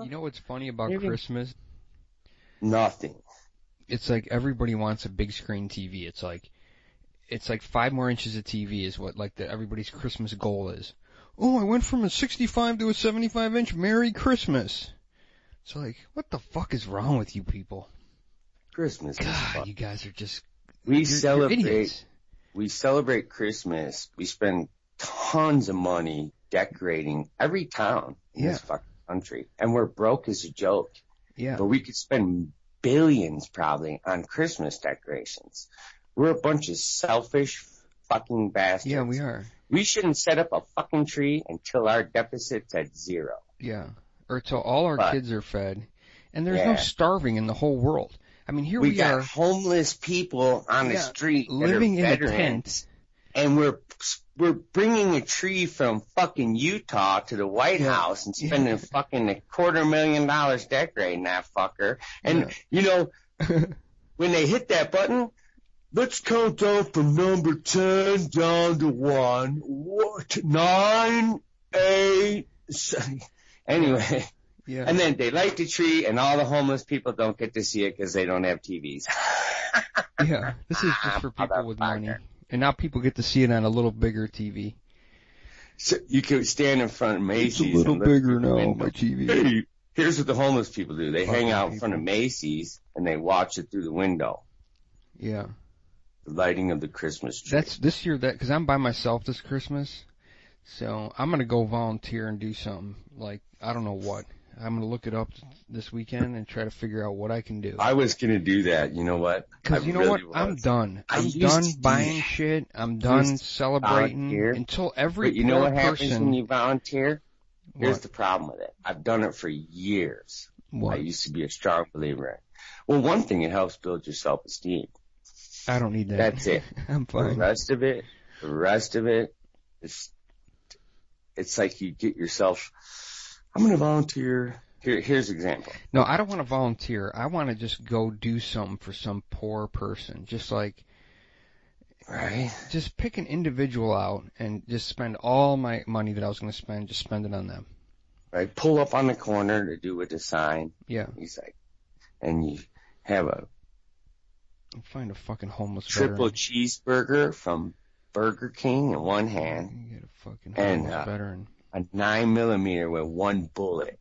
You know what's funny about Christmas? Nothing. It's like everybody wants a big screen TV. It's like 5 more inches of TV is what everybody's Christmas goal is. Oh, I went from a 65 to a 75 inch. Merry Christmas. It's like, what the fuck is wrong with you people? Christmas is fun. You guys are just you're celebrate idiots. We celebrate Christmas. We spend tons of money decorating every town in this fucking country. And we're broke as a joke. Yeah. But we could spend billions probably on Christmas decorations. We're a bunch of selfish fucking bastards. Yeah, we are. We shouldn't set up a fucking tree until our deficit's at 0. Yeah. Or till all our kids are fed. And there's no starving in the whole world. I mean, here we got are. Homeless people on the street living that are in a tent. And we're bringing a tree from fucking Utah to the White House and spending fucking $250,000 decorating that fucker. And, you know, when they hit that button, let's count down from number 10 down to 1. What? 9, 8, 7. Anyway. Yeah. And then they light the tree, and all the homeless people don't get to see it because they don't have TVs. Yeah, this is just for people with money. And now people get to see it on a little bigger TV. So you can stand in front of Macy's. It's a little bigger now on my TV. Hey, here's what the homeless people do. They hang out in front of Macy's, and they watch it through the window. Yeah. The lighting of the Christmas tree. That's this year, because I'm by myself this Christmas. So I'm going to go volunteer and do something. Like, I don't know what. I'm going to look it up this weekend and try to figure out what I can do. I was going to do that. You know what? Because you know what? I'm done. I'm done buying shit. I'm done celebrating until every But you know what happens when you volunteer? Here's What? the problem with it. I've done it for years. What? I used to be a strong believer in it. Well, one thing, it helps build your self-esteem. I don't need that. That's it. I'm fine. The rest of it, it's like you get yourself, I'm going to volunteer. Here's an example. No, I don't want to volunteer. I want to just go do something for some poor person. Just like, right? Just pick an individual out and just spend all my money that I was going to spend, just spend it on them. Right? Pull up on the corner to do with the sign. Yeah. He's like, and you have find a fucking homeless triple veteran. cheeseburger from Burger King in one hand. You get a fucking homeless and veteran. A 9mm with one bullet.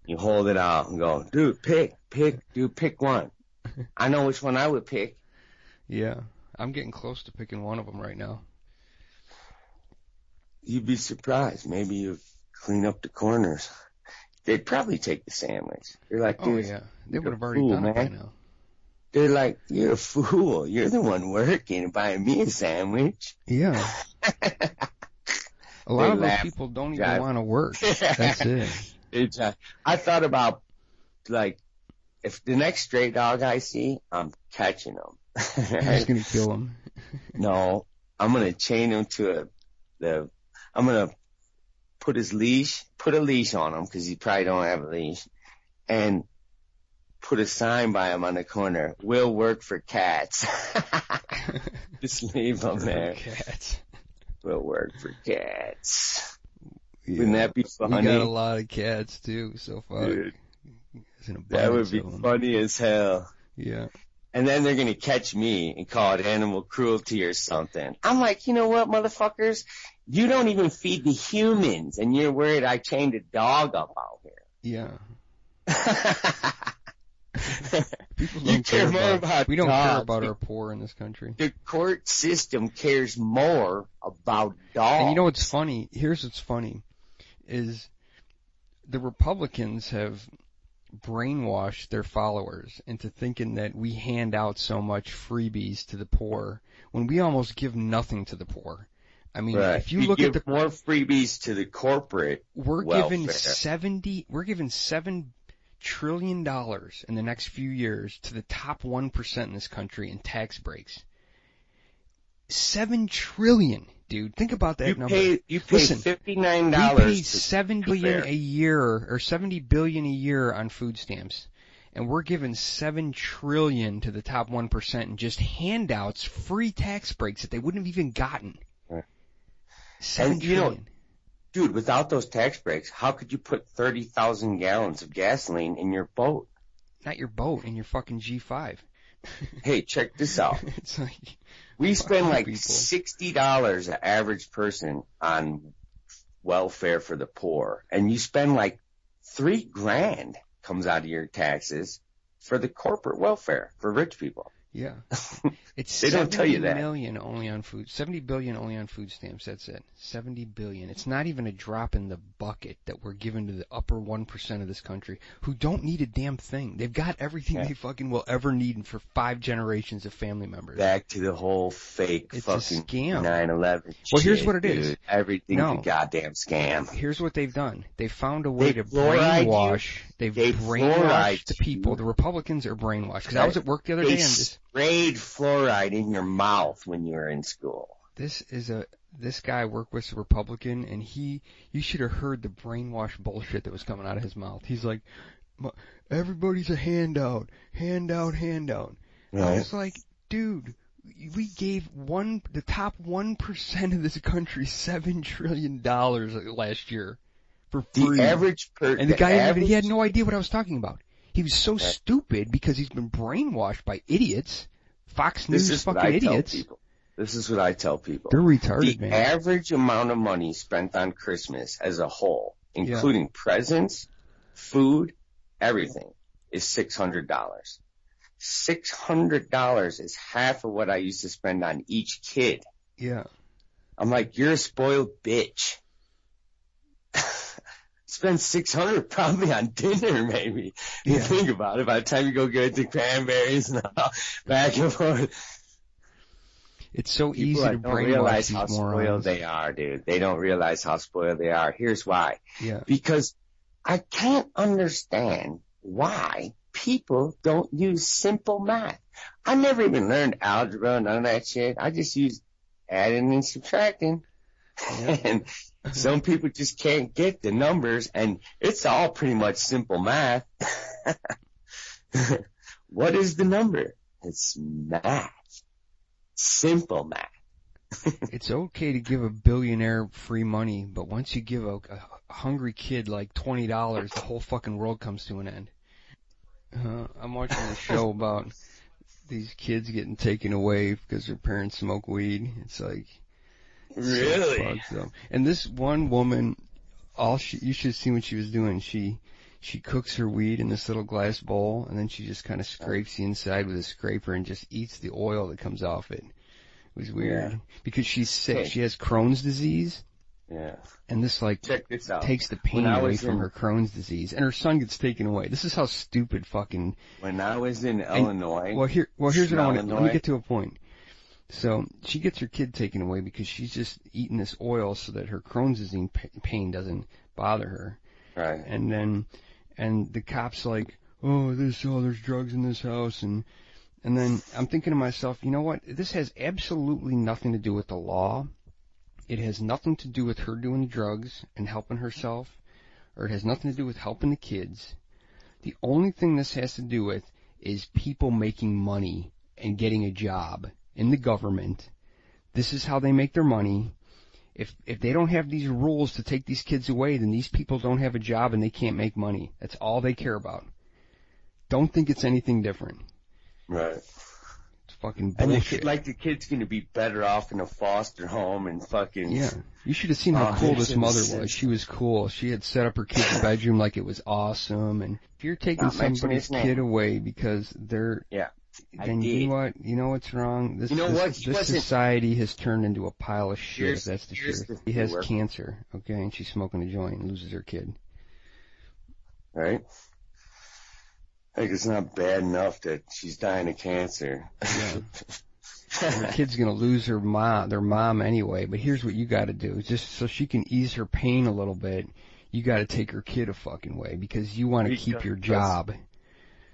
You hold it out and go, dude, pick one. I know which one I would pick. Yeah, I'm getting close to picking one of them right now. You'd be surprised. Maybe you clean up the corners. They'd probably take the sandwich. They're like, dude, oh yeah, they would have already done it by now. They're like, you're a fool. You're the one working and buying me a sandwich. Yeah. A lot of those people don't even want to work. That's it. I thought about, like, if the next stray dog I see, I'm catching him. You're just going to kill him. No, I'm going to chain him to I'm going to put a leash on him because he probably don't have a leash, and put a sign by him on the corner, will work for cats. Just leave him there. Cats. Will work for cats. Yeah. Wouldn't that be funny? We got a lot of cats too, so far. Dude, that would be funny as hell. Yeah. And then they're gonna catch me and call it animal cruelty or something. I'm like, you know what, motherfuckers? You don't even feed the humans, and you're worried I chained a dog up out here. Yeah. People don't care more about we don't dogs. care about our poor in this country. The court system cares more about dogs. And you know what's funny? Here's what's funny, is the Republicans have brainwashed their followers into thinking that we hand out so much freebies to the poor when we almost give nothing to the poor. I mean, right. If you look at more freebies to the corporate, we're welfare. giving $7 trillion in the next few years to the top 1% in this country in tax breaks. $7 trillion, dude. Think about that number. You pay Listen, $59. We pay $70 billion a year, or $70 billion a year on food stamps, and we're giving $7 trillion to the top 1% in just handouts, free tax breaks that they wouldn't have even gotten. Right. $7 trillion. Dude, without those tax breaks, how could you put 30,000 gallons of gasoline in your boat? Not your boat, in your fucking G5. Hey, check this out. It's like, we spend like people. $60 an average person on welfare for the poor, and you spend like $3,000 comes out of your taxes for the corporate welfare for rich people. Yeah. It's they don't tell you that. 70 billion only on food stamps, that's it. 70 billion. It's not even a drop in the bucket that we're giving to the upper 1% of this country who don't need a damn thing. They've got everything they fucking will ever need for 5 generations of family members. Back to the whole fake it's fucking a scam. 9/11 Well, here's shit, what it is. dude. Everything's a goddamn scam. Here's what they've done. They found a way to fluoride brainwash. They've brainwashed the people. The Republicans are brainwashed. Because I was at work the other day and sprayed fluoride in your mouth when you were in school. This guy I work with is a Republican, and you should have heard the brainwash bullshit that was coming out of his mouth. He's like, everybody's a handout. Right. I was like, dude, we gave the top 1% of this country $7 trillion last year for free. The average person. And the guy, he had no idea what I was talking about. He was so stupid because he's been brainwashed by idiots. Fox News fucking idiots. This is what I tell people. They're retarded, man. The average amount of money spent on Christmas as a whole, including presents, food, everything, is $600. $600 is half of what I used to spend on each kid. Yeah. I'm like, you're a spoiled bitch. Spend $600 probably on dinner, maybe. You think about it. By the time you go get the cranberries and all, back and forth. It's so easy to brainwash realize these how morons. Spoiled they are, dude. They don't realize how spoiled they are. Here's why. Yeah. Because I can't understand why people don't use simple math. I never even learned algebra, none of that shit. I just used adding and subtracting. Yeah. And some people just can't get the numbers, and it's all pretty much simple math. What is the number? It's math. Simple math. It's okay to give a billionaire free money, but once you give a hungry kid like $20, the whole fucking world comes to an end. I'm watching a show about these kids getting taken away because their parents smoke weed. It's like, really? So and this one woman, you should see what she was doing. She cooks her weed in this little glass bowl, and then she just kind of scrapes the inside with a scraper and just eats the oil that comes off it. It was weird because she's sick. Okay. She has Crohn's disease. Yeah. And this check this out. Takes the pain away from her Crohn's disease, and her son gets taken away. This is how stupid fucking. When I was in Illinois. Here's what I want to. Let me get to a point. So she gets her kid taken away because she's just eating this oil so that her Crohn's disease pain doesn't bother her. Right. And the cop's like, there's drugs in this house, and then I'm thinking to myself, you know what? This has absolutely nothing to do with the law. It has nothing to do with her doing drugs and helping herself, or it has nothing to do with helping the kids. The only thing this has to do with is people making money and getting a job in the government. This is how they make their money. If they don't have these rules to take these kids away, then these people don't have a job and they can't make money. That's all they care about. Don't think it's anything different. Right. It's fucking bullshit. And the kid's going to be better off in a foster home and fucking... Yeah. You should have seen how cool this mother was. She was cool. She had set up her kid's bedroom like it was awesome. And if you're taking somebody's kid away because they're... Yeah. Then you know what's wrong? This society has turned into a pile of shit. That's the truth. He has cancer, okay, and she's smoking a joint and loses her kid. Right? I think it's not bad enough that she's dying of cancer. Yeah. Her kid's gonna lose their mom anyway. But here's what you got to do: just so she can ease her pain a little bit, you got to take her kid a fucking way because you want to keep your job.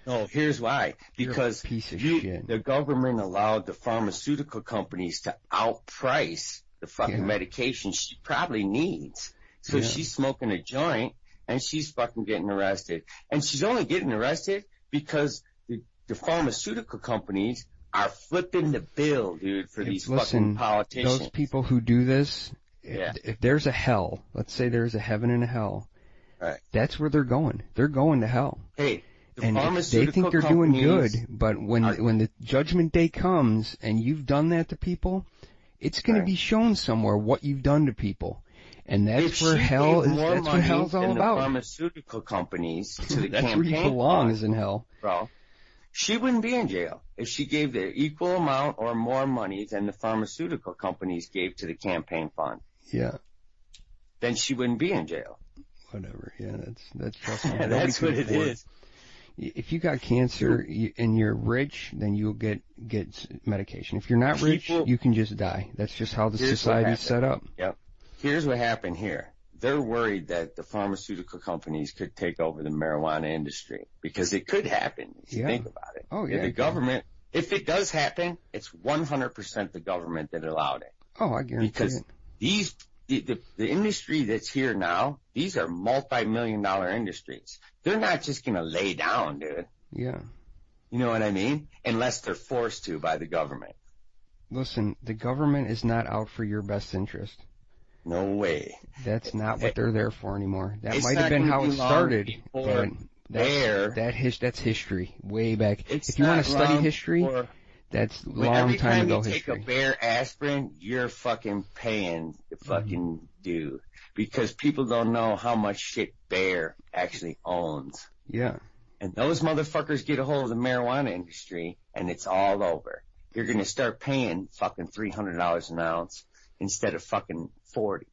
No, here's why. Because the government allowed the pharmaceutical companies to outprice the fucking medication she probably needs. So she's smoking a joint and she's fucking getting arrested. And she's only getting arrested because the pharmaceutical companies are flipping the bill, dude, for these fucking politicians. Those people who do this, If there's a hell, let's say there's a heaven and a hell, right. That's where they're going. They're going to hell. Hey, and they think they're doing good, but when the judgment day comes and you've done that to people, it's going to be shown somewhere what you've done to people. And that's where hell is. That's what hell's all about. The pharmaceutical companies to the that's campaign where you belong, fund, is in hell. Bro, she wouldn't be in jail if she gave the equal amount or more money than the pharmaceutical companies gave to the campaign fund. Yeah. Then she wouldn't be in jail. Whatever. Yeah, that's trust me. That's what it is. If you got cancer and you're rich, then you'll get medication. If you're not rich, you can just die. That's just how the society's set up. Yep. Here's what happened here. They're worried that the pharmaceutical companies could take over the marijuana industry because it could happen if you think about it. Oh, yeah. The government, if it does happen, it's 100% the government that allowed it. Oh, I guarantee it. Because the industry that's here now, these are multi-million-dollar industries. They're not just going to lay down, dude. Yeah. You know what I mean? Unless they're forced to by the government. Listen, the government is not out for your best interest. No way. That's not what they're there for anymore. That might have been how it started, but that's history, way back. If you want to study history, that's long time ago history. Every time you take a Bayer aspirin, you're fucking paying the fucking due. Because people don't know how much shit Bayer actually owns. Yeah. And those motherfuckers get a hold of the marijuana industry, and it's all over. You're going to start paying fucking $300 an ounce instead of fucking 40.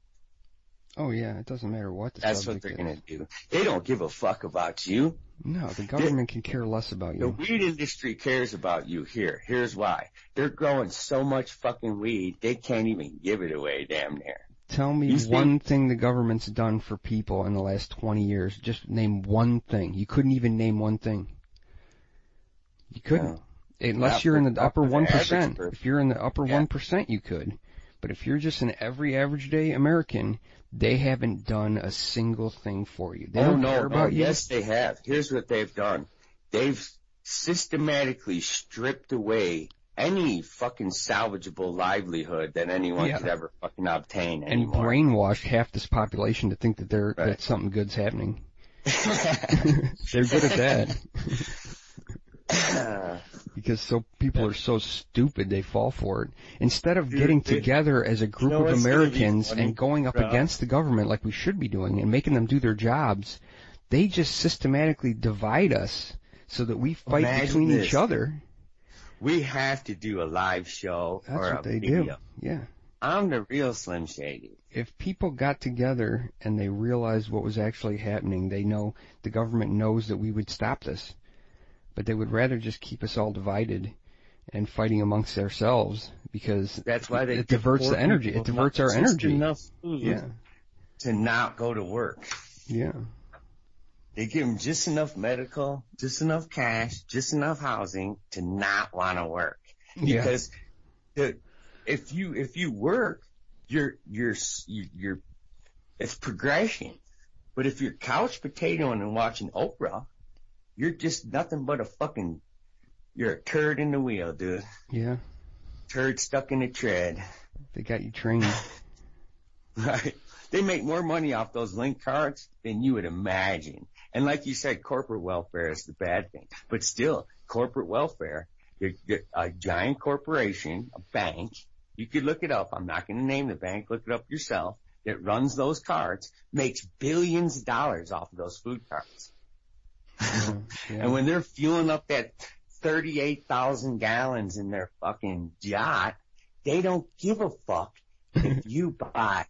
Oh yeah, it doesn't matter what the That's what they're going to do. They don't give a fuck about you. No, the government can care less about you. The weed industry cares about you here. Here's why. They're growing so much fucking weed, they can't even give it away damn near. Tell me one thing the government's done for people in the last 20 years. Just name one thing. You couldn't even name one thing. You couldn't. No. Unless you're in the upper 1%. If you're in the upper 1%, you could. But if you're just an everyday American, they haven't done a single thing for you. They don't care about you. Yes, they have. Here's what they've done. They've systematically stripped away any fucking salvageable livelihood that anyone could ever fucking obtain anymore. And brainwashed half this population to think that that something good's happening. They're good at that. Because people are so stupid, they fall for it. Instead of getting together as a group of Americans and going up against the government like we should be doing and making them do their jobs, they just systematically divide us so that we fight between each other. We have to do a live show or a what they video. Do. Yeah. I'm the real Slim Shady. If people got together and they realized what was actually happening, they know the government knows that we would stop this. But they would rather just keep us all divided and fighting amongst ourselves because that's why it diverts the energy. It diverts our energy. Enough food to not go to work. Yeah. They give them just enough medical, just enough cash, just enough housing to not want to work. Because if you work, it's progression. But if you're couch potatoing and watching Oprah, you're just nothing but you're a turd in the wheel, dude. Yeah. Turd stuck in the tread. They got you trained. Right. They make more money off those link cards than you would imagine. And like you said, corporate welfare is the bad thing. But still, corporate welfare, a giant corporation, a bank, you could look it up. I'm not going to name the bank. Look it up yourself. That runs those cards, makes billions of dollars off of those food cards. Yeah. And when they're fueling up that 38,000 gallons in their fucking yacht, they don't give a fuck if you buy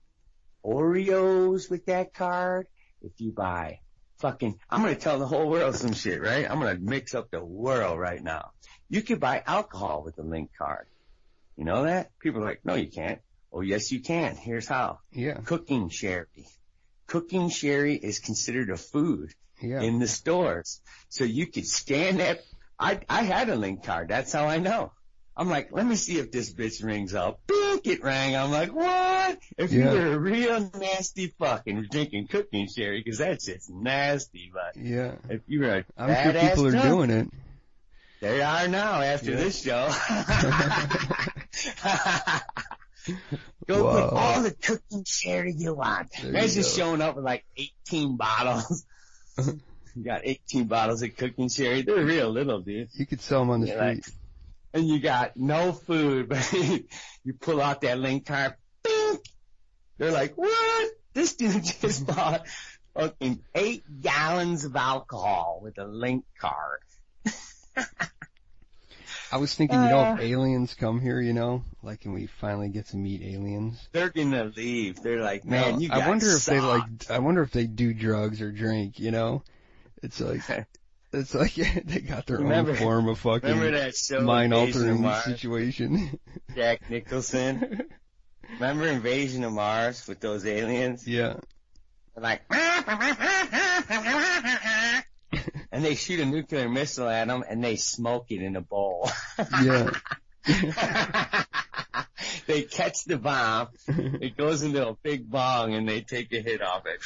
Oreos with that card, if you buy I'm going to tell the whole world some shit, right? I'm going to mix up the world right now. You could buy alcohol with the link card. You know that? People are like, no, you can't. Oh, yes, you can. Here's how. Yeah. Cooking sherry. Cooking sherry is considered a food in the stores. So you could scan that. I had a link card. That's how I know. I'm like, let me see if this bitch rings up. Beep, it rang. I'm like, what? If you were a real nasty fucking drinking cooking sherry, because that shit's nasty, but if you were I'm sure people are doing it. They are now after this show. Go Whoa. put all the cooking sherry you want. Guys just showing up with like 18 bottles. You got 18 bottles of cooking sherry. They're real little, dude. You could sell them on the street. Like, and you got no food, but you pull out that link card. Bing! They're like, what? This dude just bought fucking 8 gallons of alcohol with a link card. I was thinking, if aliens come here, like, and we finally get to meet aliens. They're gonna leave. They're like, man, you got I wonder if soft. I wonder if they do drugs or drink, It's like, they got their own form of fucking remember that show, mind-altering situation. Jack Nicholson. Remember Invasion of Mars with those aliens? Yeah. They're like, and they shoot a nuclear missile at them, and they smoke it in a bowl. Yeah. They catch the bomb, it goes into a big bong, and they take a hit off it.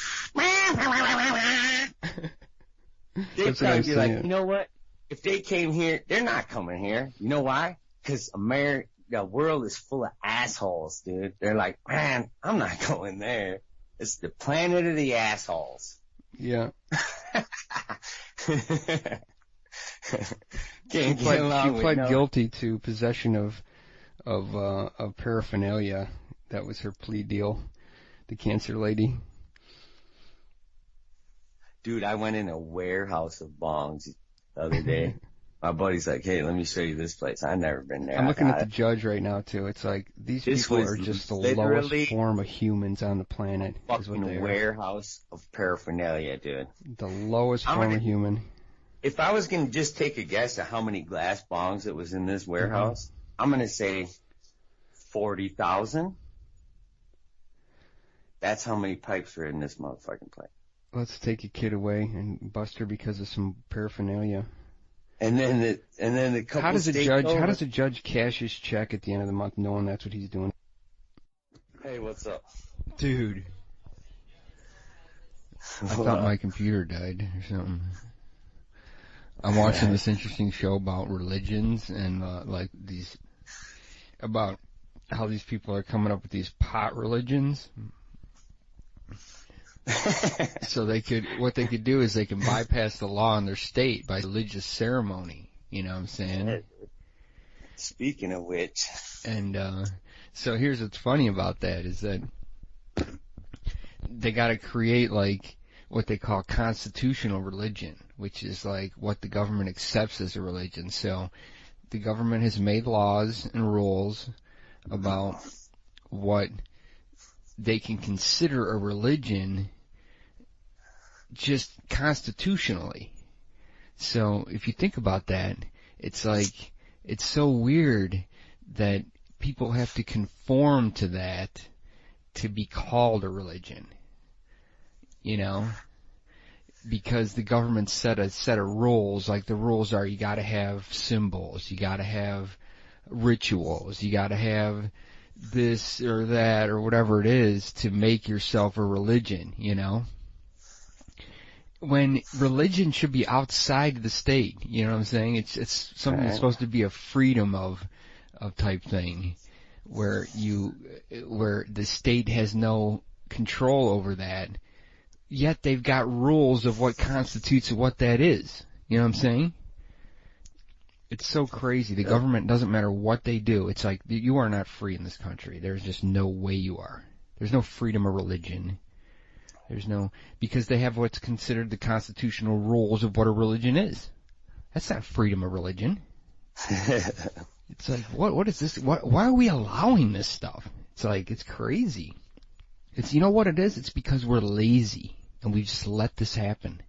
They're trying to be like, you know what? If they came here, they're not coming here. You know why? Because the world is full of assholes, dude. They're like, man, I'm not going there. It's the planet of the assholes. Yeah. He pled guilty to possession of paraphernalia. That was her plea deal. The cancer lady. Dude, I went in a warehouse of bongs the other day. My buddy's like, hey, let me show you this place. I've never been there. I'm looking at the judge right now, too. It's like, these people are just the lowest form of humans on the planet. Fucking warehouse of paraphernalia, dude. The lowest form of human. If I was going to just take a guess at how many glass bongs that was in this warehouse, I'm going to say 40,000. That's how many pipes are in this motherfucking place. Let's take a kid away and bust her because of some paraphernalia. And then the couple. How does a judge cash his check at the end of the month knowing that's what he's doing? Hey, what's up, dude? I thought my computer died or something. I'm watching this interesting show about religions and about how these people are coming up with these pot religions. So what they could do is they can bypass the law in their state by religious ceremony. You know what I'm saying? Speaking of which. And, so here's what's funny about that is that they gotta create like what they call constitutional religion, which is like what the government accepts as a religion. So the government has made laws and rules about what they can consider a religion just constitutionally. So if you think about that, it's like, it's so weird that people have to conform to that to be called a religion, because the government set a set of rules. Like the rules are, you gotta have symbols, you gotta have rituals, you gotta have this or that or whatever it is to make yourself a religion, when religion should be outside the state, you know what I'm saying? It's something that's supposed to be a freedom of type thing, where the state has no control over that, yet they've got rules of what constitutes what that is. You know what I'm saying? It's so crazy. The government, doesn't matter what they do. It's like, you are not free in this country. There's just no way you are. There's no freedom of religion. Because they have what's considered the constitutional rules of what a religion is. That's not freedom of religion. It's like, what is this? Why are we allowing this stuff? It's like, it's crazy. You know what it is? It's because we're lazy and we just let this happen.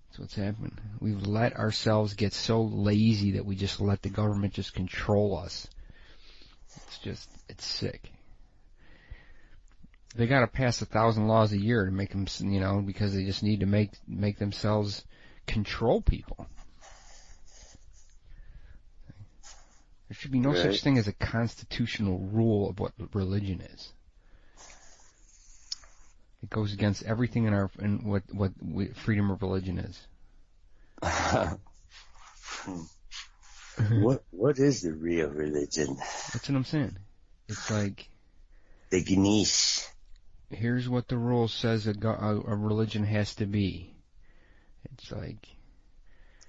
That's what's happened. We've let ourselves get so lazy that we just let the government just control us. It's sick. They gotta pass 1,000 laws a year to make them, because they just need to make themselves control people. There should be no such thing as a constitutional rule of what religion is. It goes against everything in what freedom of religion is. What is the real religion? That's what I'm saying. It's like the Ganesh. Here's what the rule says a religion has to be. It's like,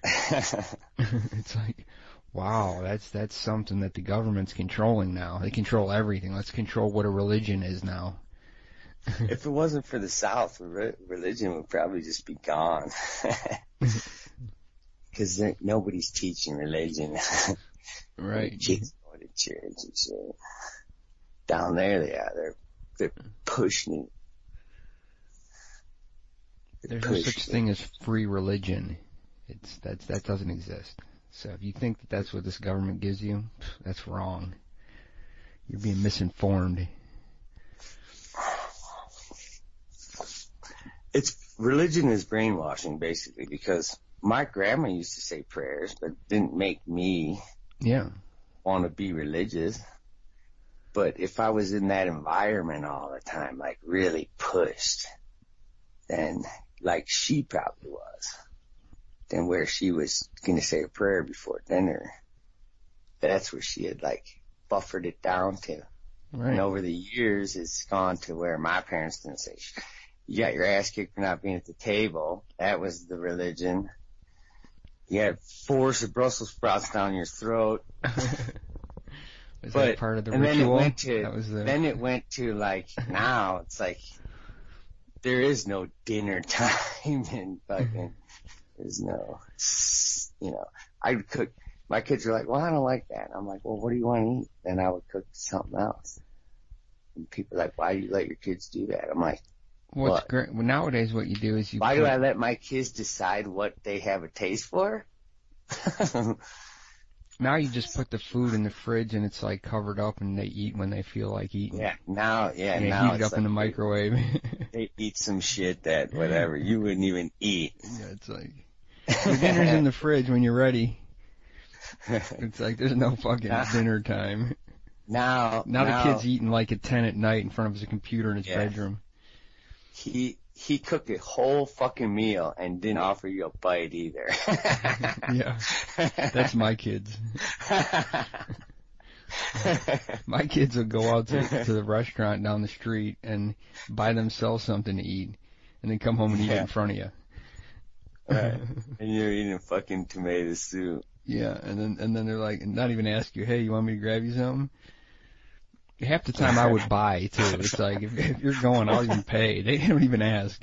it's like, wow, that's something that the government's controlling now. They control everything. Let's control what a religion is now. If it wasn't for the South, religion would probably just be gone. Because nobody's teaching religion. Right. Kids going to church and shit. Down there they are. They're pushing it. There's no such thing as free religion. That doesn't exist. So if you think that that's what this government gives you, that's wrong. You're being misinformed. Religion is brainwashing, basically, because my grandma used to say prayers, but didn't make me want to be religious. But if I was in that environment all the time, like really pushed, then like she probably was, then where she was going to say a prayer before dinner, that's where she had like buffered it down to. Right. And over the years, it's gone to where my parents didn't say, you got your ass kicked for not being at the table. That was the religion. You had force of Brussels sprouts down your throat. Was that part of the ritual? Then it went to like, now it's like, there is no dinner time and fucking, there's no, I would cook. My kids are like, well, I don't like that. I'm like, well, what do you want to eat? Then I would cook something else. And people are like, why do you let your kids do that? I'm like, what's great? Well, nowadays what you do is why do I let my kids decide what they have a taste for? Now you just put the food in the fridge and it's like covered up and they eat when they feel like eating. Now heat it up in the microwave. They eat some shit that whatever you wouldn't even eat. Yeah, it's like your dinner's in the fridge when you're ready. It's like there's no fucking dinner time. Now the kid's eating like at 10 at night in front of his computer in his bedroom. He cooked a whole fucking meal and didn't offer you a bite either. Yeah, that's my kids. My kids will go out to the restaurant down the street and buy themselves something to eat, and then come home and eat it in front of you. Right. And you're eating fucking tomato soup. Yeah, and then they're like, not even ask you, hey, you want me to grab you something? Half the time I would buy, too. It's like, if you're going, I'll even pay. They don't even ask.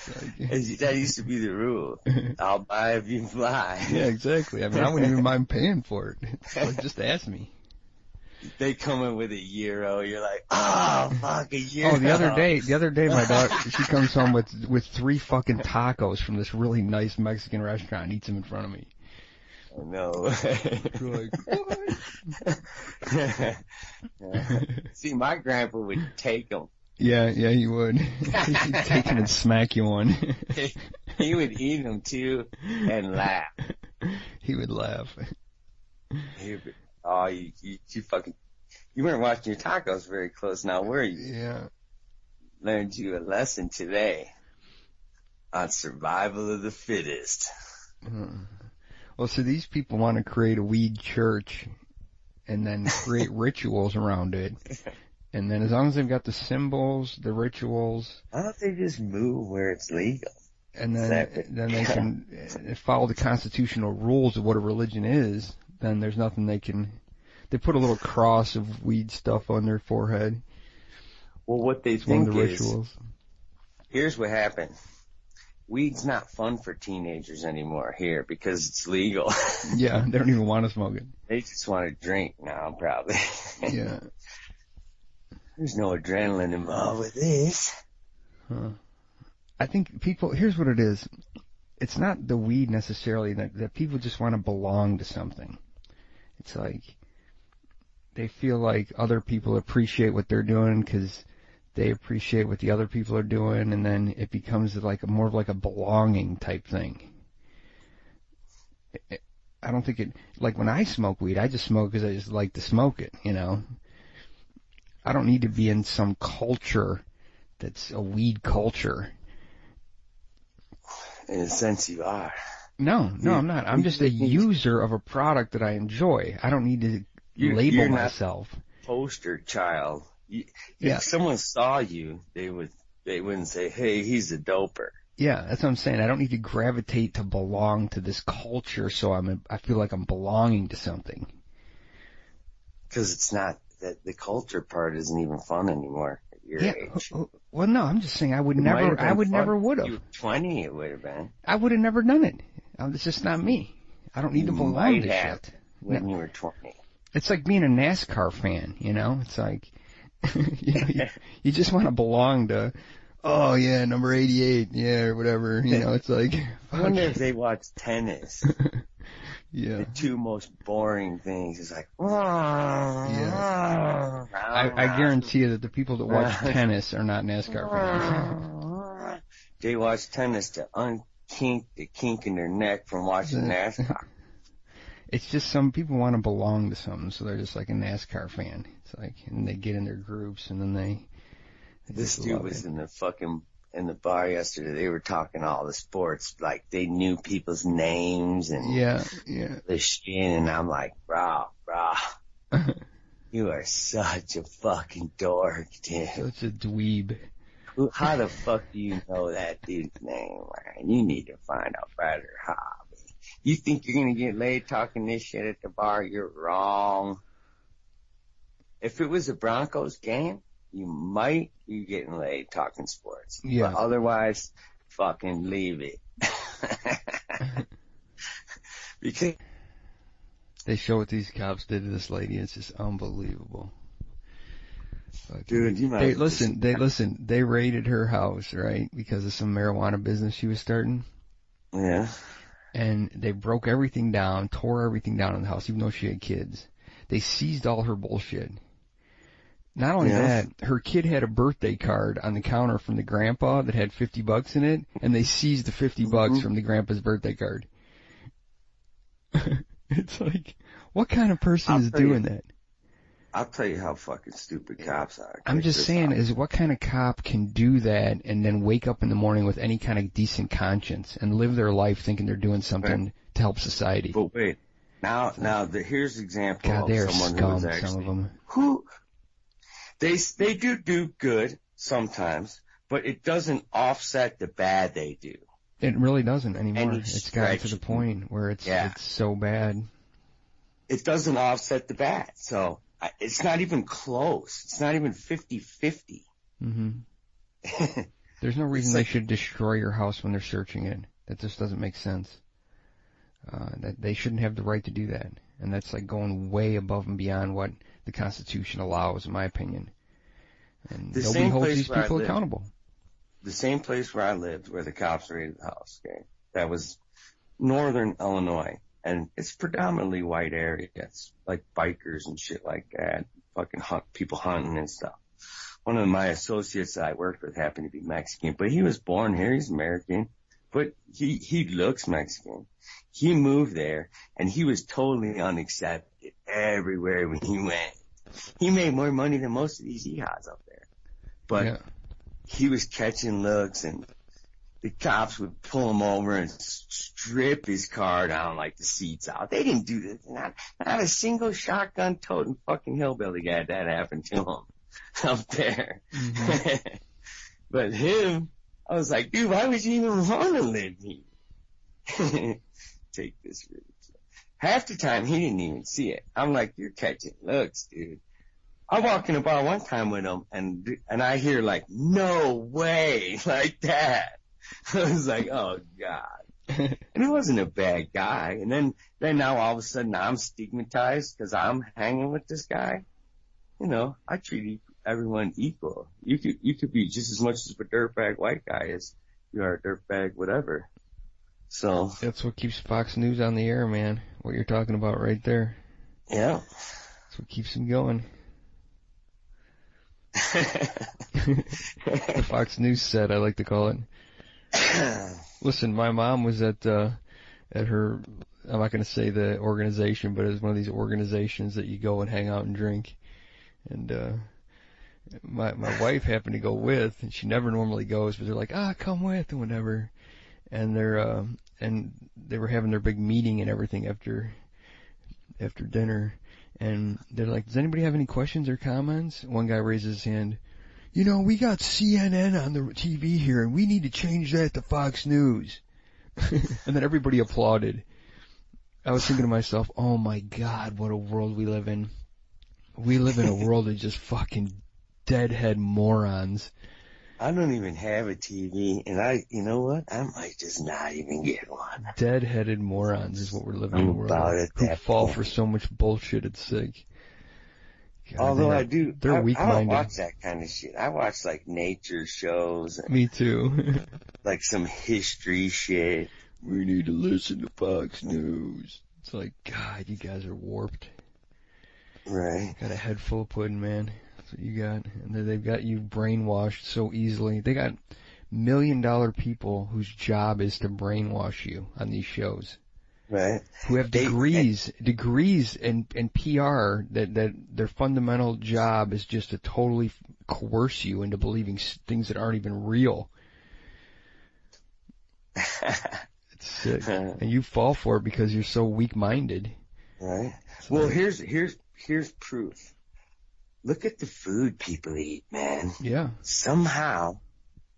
Like, that used to be the rule. I'll buy if you buy. Yeah, exactly. I mean, I wouldn't even mind paying for it. It's like, just ask me. They come in with €1. You're like, oh, fuck, €1. Oh, the other day, my daughter, she comes home with 3 fucking tacos from this really nice Mexican restaurant and eats them in front of me. Oh, no. You're like, what? See, my grandpa would take them. Yeah, he would. He'd take them and smack you one. He would eat them, too, and laugh. He would laugh. Oh, you fucking, you weren't watching your tacos very close now, were you? Yeah. Learned you a lesson today on survival of the fittest. Well, so these people want to create a weed church and then create rituals around it. And then as long as they've got the symbols, the rituals. Why don't they just move where it's legal? And then they can follow the constitutional rules of what a religion is. Then there's nothing they put a little cross of weed stuff on their forehead. Well, what they think is, here's what happened. Weed's not fun for teenagers anymore here because it's legal. Yeah, they don't even want to smoke it. They just want to drink now, probably. Yeah. There's no adrenaline involved with this. Huh. I think here's what it is. It's not the weed necessarily that people just want to belong to something. It's like they feel like other people appreciate what they're doing because they appreciate what the other people are doing, and then it becomes like more of like a belonging type thing. I don't think like when I smoke weed, I just smoke because I just like to smoke it, you know. I don't need to be in some culture that's a weed culture. In a sense, you are. No, I'm not. I'm just a user of a product that I enjoy. I don't need to label myself. poster child. If someone saw you, they wouldn't say, "Hey, he's a doper." Yeah, that's what I'm saying. I don't need to gravitate to belong to this culture, so I feel like I'm belonging to something. Because it's not that the culture part isn't even fun anymore at your age. Well, no, I'm just saying I would never would have. You were 20, it would have been. I would have never done it. It's just not me. I don't need to belong to shit. When you were 20. It's like being a NASCAR fan, you know? It's like, you just want to belong to, oh yeah, number 88, yeah, or whatever, you know, it's like. I wonder if they watch tennis. Yeah. The two most boring things is like, yeah. I guarantee you that the people that watch tennis are not NASCAR fans. They watch tennis to unkink the kink in their neck from watching NASCAR. It's just some people want to belong to something, so they're just like a NASCAR fan. It's like, and they get in their groups, and then they this dude was in the bar yesterday. They were talking all the sports, like they knew people's names and the shit. And I'm like, bro, you are such a fucking dork, dude. Such a dweeb. How the fuck do you know that dude's name, man? You need to find a better hobby. You think you're gonna get laid talking this shit at the bar? You're wrong. If it was a Broncos game, you might be getting laid talking sports. Yeah. But otherwise, fucking leave it. Because they show what these cops did to this lady. It's just unbelievable. Dude, you might They raided her house, right? Because of some marijuana business she was starting. Yeah. And they broke everything down, tore everything down in the house, even though she had kids. They seized all her bullshit. Not only that, her kid had a birthday card on the counter from the grandpa that had $50 in it, and they seized the $50 from the grandpa's birthday card. It's like, what kind of person is doing that? I'll tell you how fucking stupid cops are. I'm just saying, what kind of cop can do that and then wake up in the morning with any kind of decent conscience and live their life thinking they're doing something to help society? But wait, here's an example God, they are of someone scum, who was actually, some of them. They do good sometimes, but it doesn't offset the bad they do. It really doesn't anymore. It's gotten to the point where it's so bad. It doesn't offset the bad, so it's not even close. It's not even 50-50. Mm-hmm. There's no reason they should destroy your house when they're searching it. That just doesn't make sense. That they shouldn't have the right to do that. And that's like going way above and beyond what the Constitution allows, in my opinion. And nobody holds these people accountable. The same place where I lived, where the cops raided the house, okay? That was northern Illinois. And it's predominantly white area. It's like bikers and shit like that. Fucking people hunting and stuff. One of my associates that I worked with happened to be Mexican, but he was born here. He's American, but he looks Mexican. He moved there and he was totally unaccepted everywhere when he went. He made more money than most of these jihadis up there, but he was catching looks and the cops would pull him over and strip his car down like the seats out. They didn't do this. Not a single shotgun toting fucking hillbilly guy that happened to him up there. Mm-hmm. But him, I was like, dude, why would you even want to live here? Take this route. Half the time he didn't even see it. I'm like, you're catching looks, dude. I walk in a bar one time with him and I hear like, no way, like that. I was like, oh God. And he wasn't a bad guy. And then now all of a sudden I'm stigmatized because I'm hanging with this guy. You know, I treat everyone equal. You could be just as much as a dirtbag white guy as you are a dirtbag whatever. So. That's what keeps Fox News on the air, man. What you're talking about right there. Yeah. That's what keeps them going. The Fox News set, I like to call it. Listen, my mom was at her, I'm not going to say the organization, but it was one of these organizations that you go and hang out and drink. And, my wife happened to go with, and she never normally goes, but they're like, come with, and whatever. And they were having their big meeting and everything after dinner. And they're like, does anybody have any questions or comments? One guy raises his hand. You know, we got CNN on the TV here, and we need to change that to Fox News. And then everybody applauded. I was thinking to myself, oh my God, what a world we live in. We live in a world of just fucking deadhead morons. I don't even have a TV, and you know what? I might just not even get one. Dead-headed morons is what we're living in the world. About it, who fall for so much bullshit, it's sick. God, although they're weak-minded. I don't watch that kind of shit. I watch like nature shows. Me too. Like some history shit. We need to listen to Fox News. It's like, God, you guys are warped. Right. Got a head full of pudding, man. That's what you got. And they've got you brainwashed so easily. They got $1 million people whose job is to brainwash you on these shows. Right. Who have degrees in PR that their fundamental job is just to totally coerce you into believing things that aren't even real. It's sick. And you fall for it because you're so weak-minded. Right. Well, here's proof. Look at the food people eat, man. Yeah. Somehow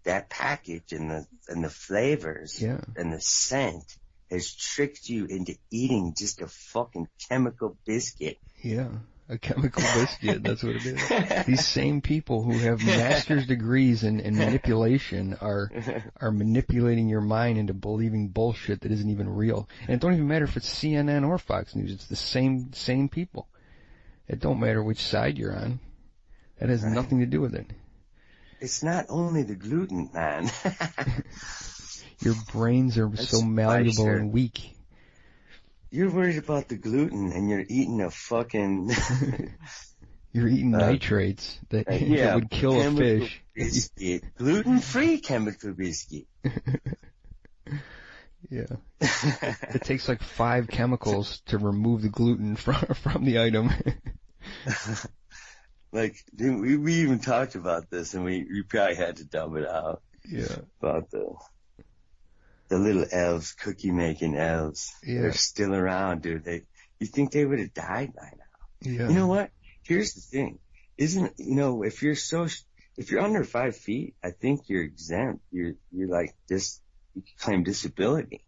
that package and the flavors and the scent has tricked you into eating just a fucking chemical biscuit. Yeah, a chemical biscuit, that's what it is. These same people who have master's degrees in manipulation are manipulating your mind into believing bullshit that isn't even real. And it don't even matter if it's CNN or Fox News, it's the same people. It don't matter which side you're on. That has nothing to do with it. It's not only the gluten, man. Your brains are so malleable and weak. You're worried about the gluten, and you're eating a fucking... You're eating nitrates that would kill a fish. Biscuit. Gluten-free chemical biscuit. Yeah. It takes like 5 chemicals to remove the gluten from the item. Like, we even talked about this, and we probably had to dump it out. Yeah. About the little elves, cookie-making elves. Yeah. They're still around, dude. You think they would have died by now. Yeah. You know what? Here's the thing. If you're under 5 feet, I think you're exempt. You're like this, you can claim disability.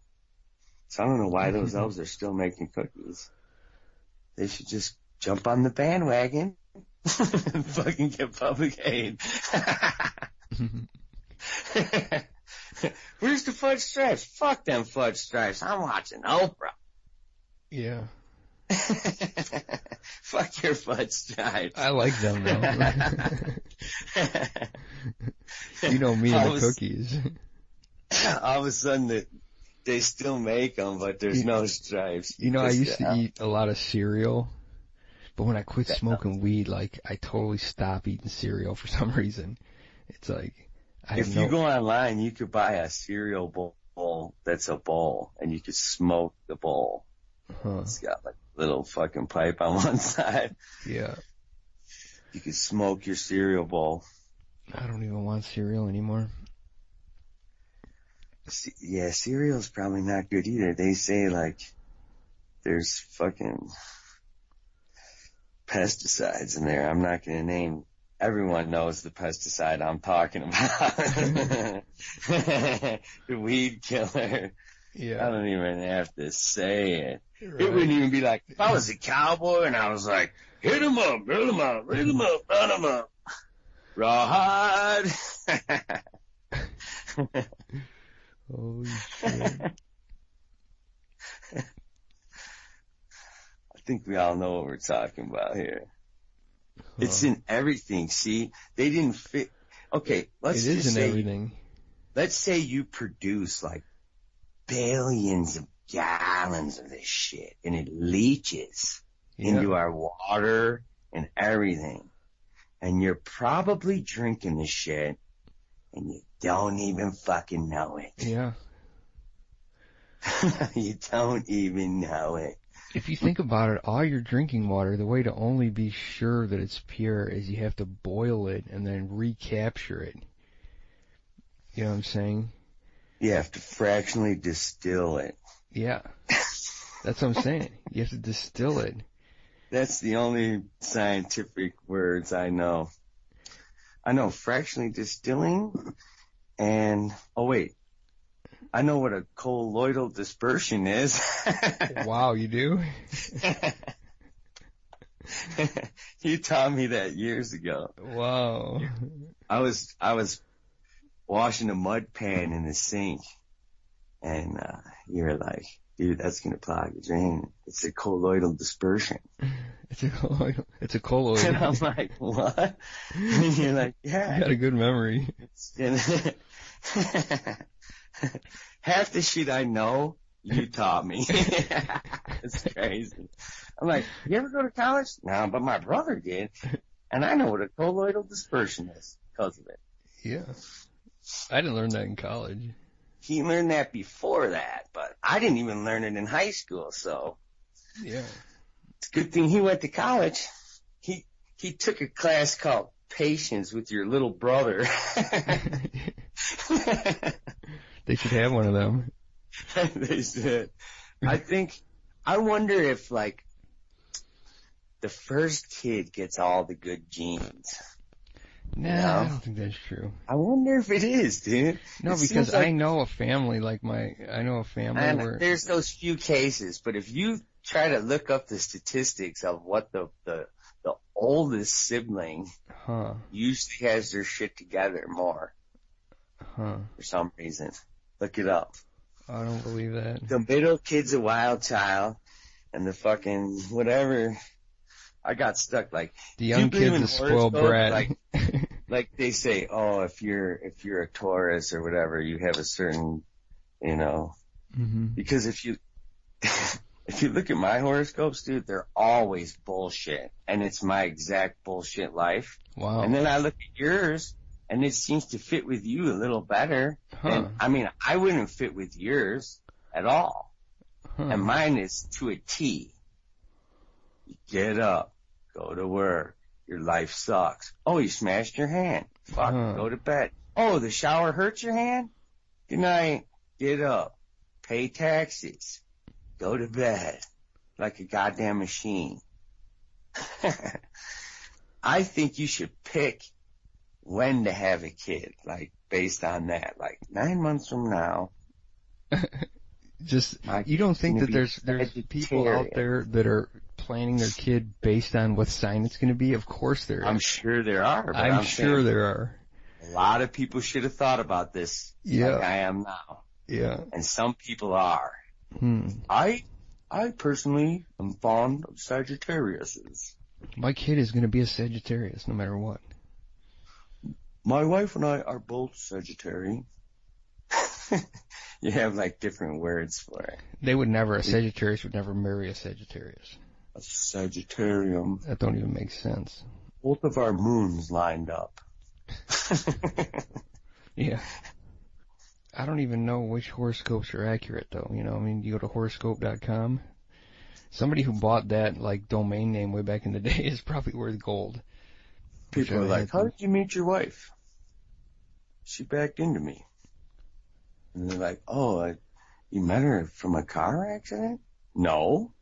So I don't know why those elves are still making cookies. They should just jump on the bandwagon and fucking get public aid. Where's the fudge stripes? Fuck them fudge stripes. I'm watching Oprah. Yeah. Fuck your fudge stripes. I like them though. You know me and the cookies. All of a sudden they still make them, but there's no stripes. You know, I used to eat a lot of cereal, but when I quit smoking weed, like I totally stopped eating cereal for some reason. It's like, if you go online, you could buy a cereal bowl that's a bowl, and you could smoke the bowl. It's got like a little fucking pipe on one side. Yeah. You could smoke your cereal bowl. I don't even want cereal anymore. Yeah, cereal's probably not good either. They say like there's fucking pesticides in there. I'm not gonna name. Everyone knows the pesticide I'm talking about. The weed killer. Yeah. I don't even have to say it. Right. It wouldn't even be like, if I was a cowboy and I was like, hit him up, run him up, run him up, run him up. Rawhide. Holy shit. I think we all know what we're talking about here. It's in everything. See, they didn't fit. Okay, let's just say everything. Let's say you produce like billions of gallons of this shit, and it leaches into our water and everything, and you're probably drinking this shit, and you don't even fucking know it. Yeah. You don't even know it. If you think about it, all your drinking water, the way to only be sure that it's pure is you have to boil it and then recapture it. You know what I'm saying? You have to fractionally distill it. Yeah. That's what I'm saying. You have to distill it. That's the only scientific words I know. I know fractionally distilling and, oh wait, I know what a colloidal dispersion is. Wow, you do? You taught me that years ago. Wow. I was washing a mud pan in the sink, and you were like, dude, that's gonna clog the drain. It's a colloidal dispersion. It's a colloid. And I'm like, what? And you're like, yeah. You got a good memory. Half the shit I know, you taught me. It's crazy. I'm like, you ever go to college? No, but my brother did. And I know what a colloidal dispersion is because of it. Yeah. I didn't learn that in college. He learned that before that, but I didn't even learn it in high school, so. Yeah. It's a good thing he went to college. He took a class called Patience with Your Little Brother. They should have one of them. They should. I wonder if, like, the first kid gets all the good genes. Nah, I don't think that's true. I wonder if it is, dude. No, because I know a family where there's those few cases, but if you try to look up the statistics of what the oldest sibling usually has their shit together more for some reason. Look it up. I don't believe that. The middle kid's a wild child, and the fucking whatever. I got stuck like the young kid's a spoiled brat. Like they say, oh, if you're a Taurus or whatever, you have a certain, because if you look at my horoscopes, dude, they're always bullshit, and it's my exact bullshit life. Wow. And then I look at yours, and it seems to fit with you a little better. And, I mean, I wouldn't fit with yours at all. And mine is to a T. You get up, go to work. Your life sucks. Oh, you smashed your hand. Fuck, go to bed. Oh, the shower hurts your hand? Good night. Get up. Pay taxes. Go to bed. Like a goddamn machine. I think you should pick when to have a kid, like, based on that. Like, 9 months from now. You don't think that there's people out there that are planning their kid based on what sign it's going to be? Of course there is. I'm sure there are. But I'm sure there are. A lot of people should have thought about this like I am now. Yeah. And some people are. I personally am fond of Sagittariuses. My kid is going to be a Sagittarius no matter what. My wife and I are both Sagittarian. You have like different words for it. A Sagittarius would never marry a Sagittarius. A Sagittarium. That don't even make sense. Both of our moons lined up. Yeah. I don't even know which horoscopes are accurate though. You go to horoscope.com. Somebody who bought that like domain name way back in the day is probably worth gold. People are like, how did you meet your wife? She backed into me. And they're like, oh, you met her from a car accident? No.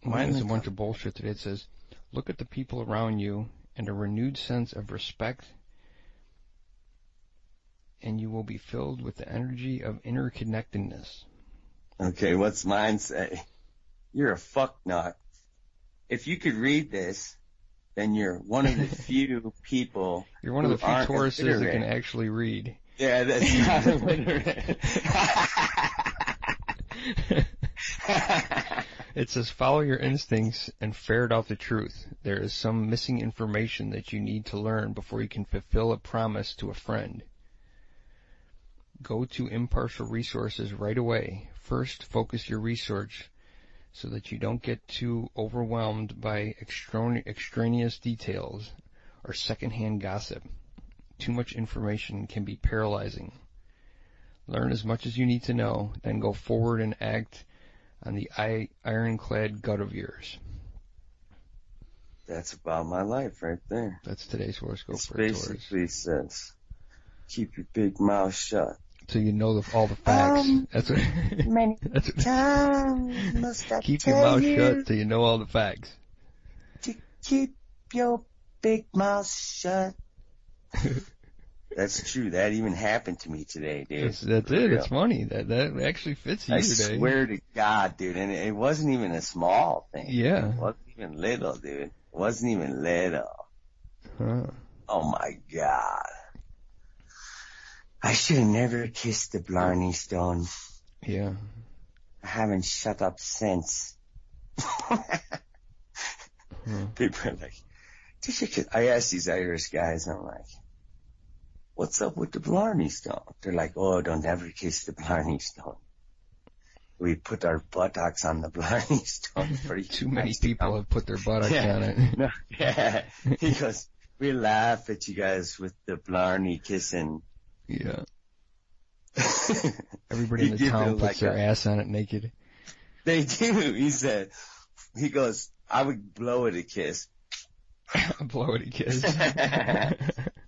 Mine is a bunch of bullshit today. It says, look at the people around you and a renewed sense of respect, and you will be filled with the energy of interconnectedness. Okay, what's mine say? You're a fuck nut. If you could read this, then you're one of the few people. You're one of the few Tauruses that can actually read. Yeah, that's not illiterate. It says, follow your instincts and ferret out the truth. There is some missing information that you need to learn before you can fulfill a promise to a friend. Go to impartial resources right away. First, focus your research so that you don't get too overwhelmed by extraneous details or secondhand gossip. Too much information can be paralyzing. Learn as much as you need to know, then go forward and act on the ironclad gut of yours. That's about my life right there. That's today's horoscope for Taurus. Basically says, keep your big mouth shut. So you know all the facts. That's what. Many That's what. times must I Keep your tell mouth you shut so you know all the facts. to keep your big mouth shut. That's true. That even happened to me today, dude. That's it. It's funny. That actually fits you I today. swear to God, dude. And it wasn't even a small thing. Yeah. It wasn't even little, dude. It wasn't even little. Huh. Oh my God. I should have never kissed the Blarney Stone. Yeah. I haven't shut up since. People are like, I asked these Irish guys, I'm like, what's up with the Blarney Stone? They're like, oh, don't ever kiss the Blarney Stone. We put our buttocks on the Blarney Stone for you. Too many people have put their buttocks on it. No, yeah. He goes, we laugh at you guys with the Blarney kissing. Yeah. Everybody in the town puts their ass on it naked. They do. He goes, I would blow it a kiss. Blow it a kiss.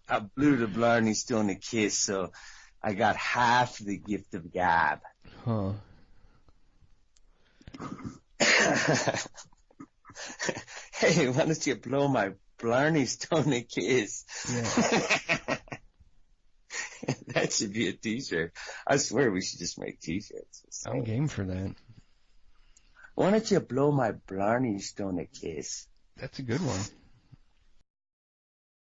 I blew the Blarney Stone a kiss, so I got half the gift of gab. Huh. Hey, why don't you blow my Blarney Stone a kiss? Yeah. That should be a t-shirt. I swear we should just make t-shirts. I'm game for that. Why don't you blow my Blarney Stone a kiss? That's a good one.